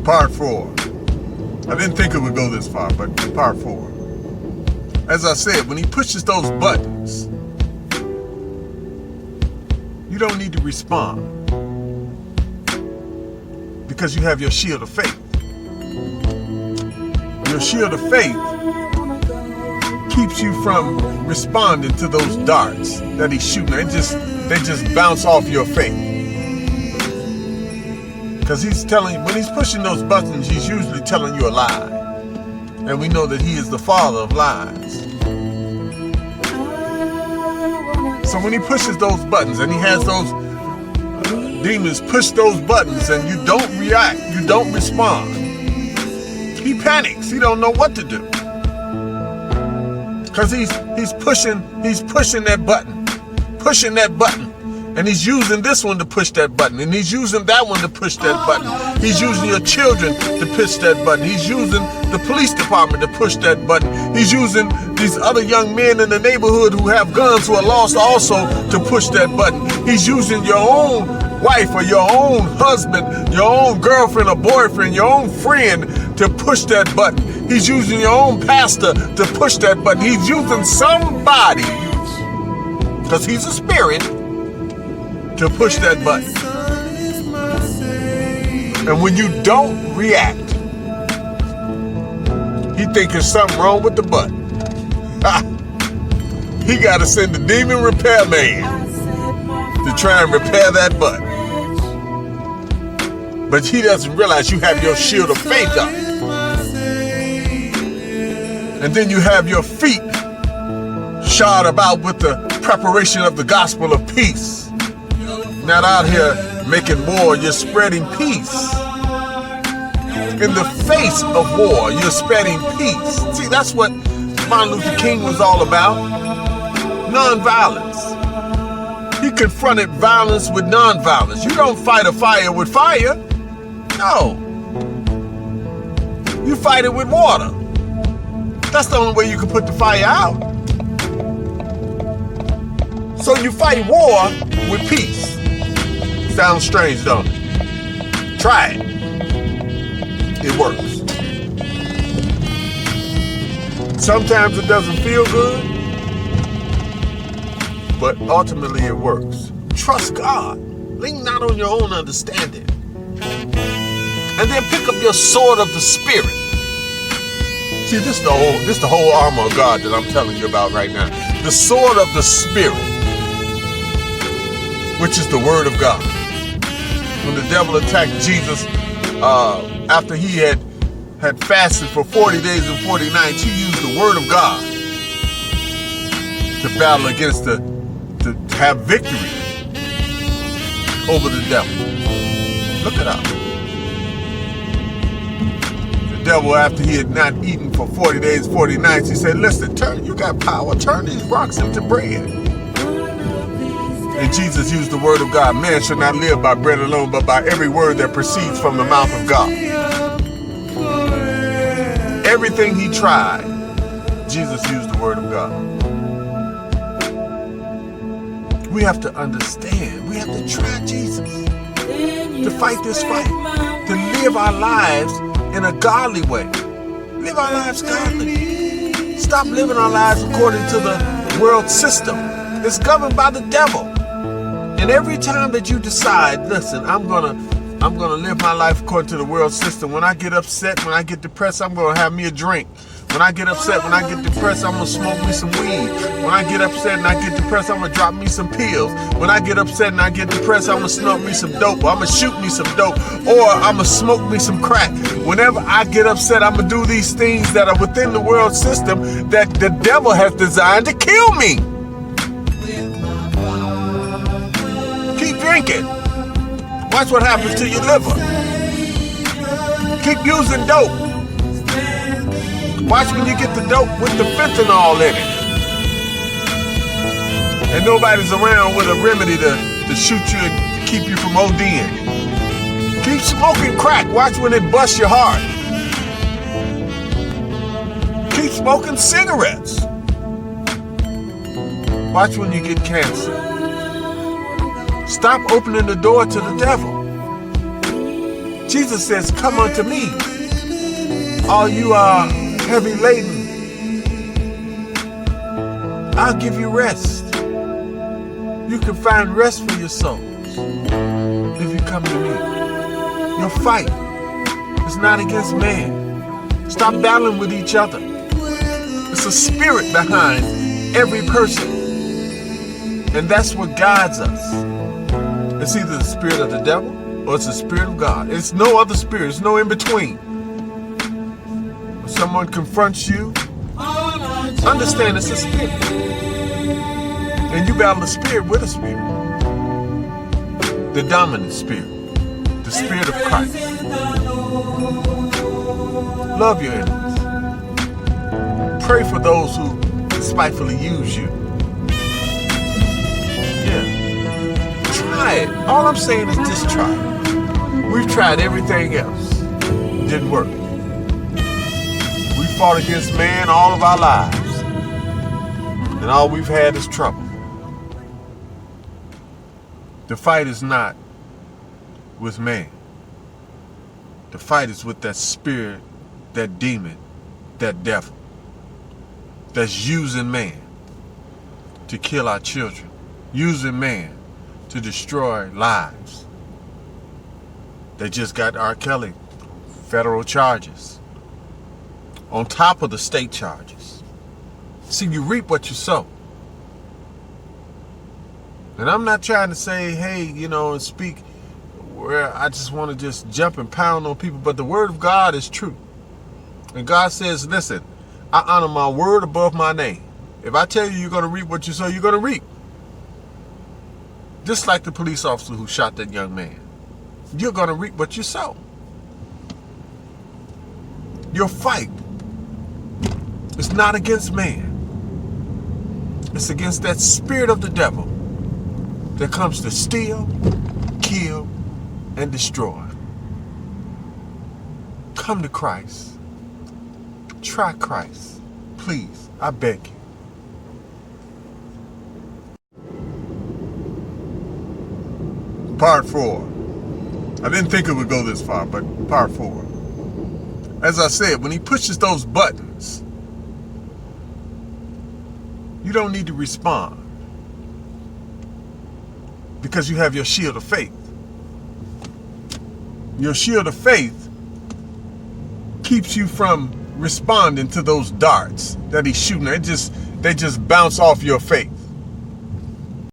Part 4. I didn't think it would go this far, but part 4. As I said, when he pushes those buttons, you don't need to respond because you have your shield of faith. Your shield of faith keeps you from responding to those darts that he's shooting. They just bounce off your faith. Because he's telling you, when he's pushing those buttons, he's usually telling you a lie. And we know that he is the father of lies. So when he pushes those buttons and he has those demons push those buttons and you don't react, you don't respond, he panics. He don't know what to do. Because he's pushing that button. And he's using this one to push that button. And he's using that one to push that button. He's using your children to push that button. He's using the police department to push that button. He's using these other young men in the neighborhood who have guns who are lost also to push that button. He's using your own wife or your own husband, your own girlfriend or boyfriend, your own friend to push that button. He's using your own pastor to push that button. He's using somebody, because he's a spirit, to push that button. And when you don't react, he thinks there's something wrong with the button. He got to send the demon repairman to try and repair that button. But he doesn't realize you have your shield of faith up. And then you have your feet shod about with the preparation of the gospel of peace. Not out here making war, you're spreading peace. In the face of war, you're spreading peace. See, that's what Martin Luther King was all about. Nonviolence. He confronted violence with nonviolence. You don't fight a fire with fire. No. You fight it with water. That's the only way you can put the fire out. So you fight war with peace. Sounds strange, don't it? Try it. It works. Sometimes it doesn't feel good, but ultimately it works. Trust God. Lean not on your own understanding. And then pick up your sword of the Spirit. See, this is the whole armor of God that I'm telling you about right now. The sword of the Spirit, which is the Word of God. When the devil attacked Jesus after he had fasted for 40 days and 40 nights, he used the Word of God to battle against to have victory over the devil. Look it up. The devil, after he had not eaten for 40 days, 40 nights, he said, listen, you got power, turn these rocks into bread. And Jesus used the word of God. Man shall not live by bread alone, but by every word that proceeds from the mouth of God. Everything he tried, Jesus used the word of God. We have to understand. We have to try Jesus. To fight this fight. To live our lives in a godly way. Live our lives godly. Stop living our lives according to the world system. It's governed by the devil. And every time that you decide, listen, I'm gonna live my life according to the world system. When I get upset, when I get depressed, I'm gonna have me a drink. When I get upset, when I get depressed, I'm gonna smoke me some weed. When I get upset and I get depressed, I'm gonna drop me some pills. When I get upset and I get depressed, I'm gonna smoke me some dope. Or I'm gonna shoot me some dope. Or I'm gonna smoke me some crack. Whenever I get upset, I'm gonna do these things that are within the world system that the devil has designed to kill me. Keep drinking. Watch what happens to your liver. Keep using dope. Watch when you get the dope with the fentanyl in it. And nobody's around with a remedy to shoot you and keep you from ODing. Keep smoking crack. Watch when it busts your heart. Keep smoking cigarettes. Watch when you get cancer. Stop opening the door to the devil. Jesus says, come unto me, all you are heavy laden. I'll give you rest. You can find rest for your souls if you come to me. Your fight is not against man. Stop battling with each other. It's a spirit behind every person. And that's what guides us. It's either the spirit of the devil or it's the spirit of God. It's no other spirit. It's no in between. When someone confronts you, understand it's a spirit. And you battle the spirit with a spirit. The dominant spirit. The spirit of Christ. Love your enemies. Pray for those who despitefully use you. Yeah. Try it. All I'm saying is just try it. We've tried everything else. Didn't work. We fought against man all of our lives. And all we've had is trouble. The fight is not with man. The fight is with that spirit, that demon, that devil that's using man to kill our children, using man to destroy lives. They just got R. Kelly federal charges on top of the state charges. See, you reap what you sow. And I'm not trying to say, hey, and speak where I just want to just jump and pound on people, but the word of God is true. And God says, listen, I honor my word above my name. If I tell you you're going to reap what you sow, you're going to reap. Just like the police officer who shot that young man. You're going to reap what you sow. Your fight is not against man. It's against that spirit of the devil that comes to steal, kill, and destroy. Come to Christ. Try Christ. Please, I beg you. Part 4. I didn't think it would go this far, but part 4. As I said, when he pushes those buttons, you don't need to respond because you have your shield of faith. Your shield of faith keeps you from responding to those darts that he's shooting. They just bounce off your faith.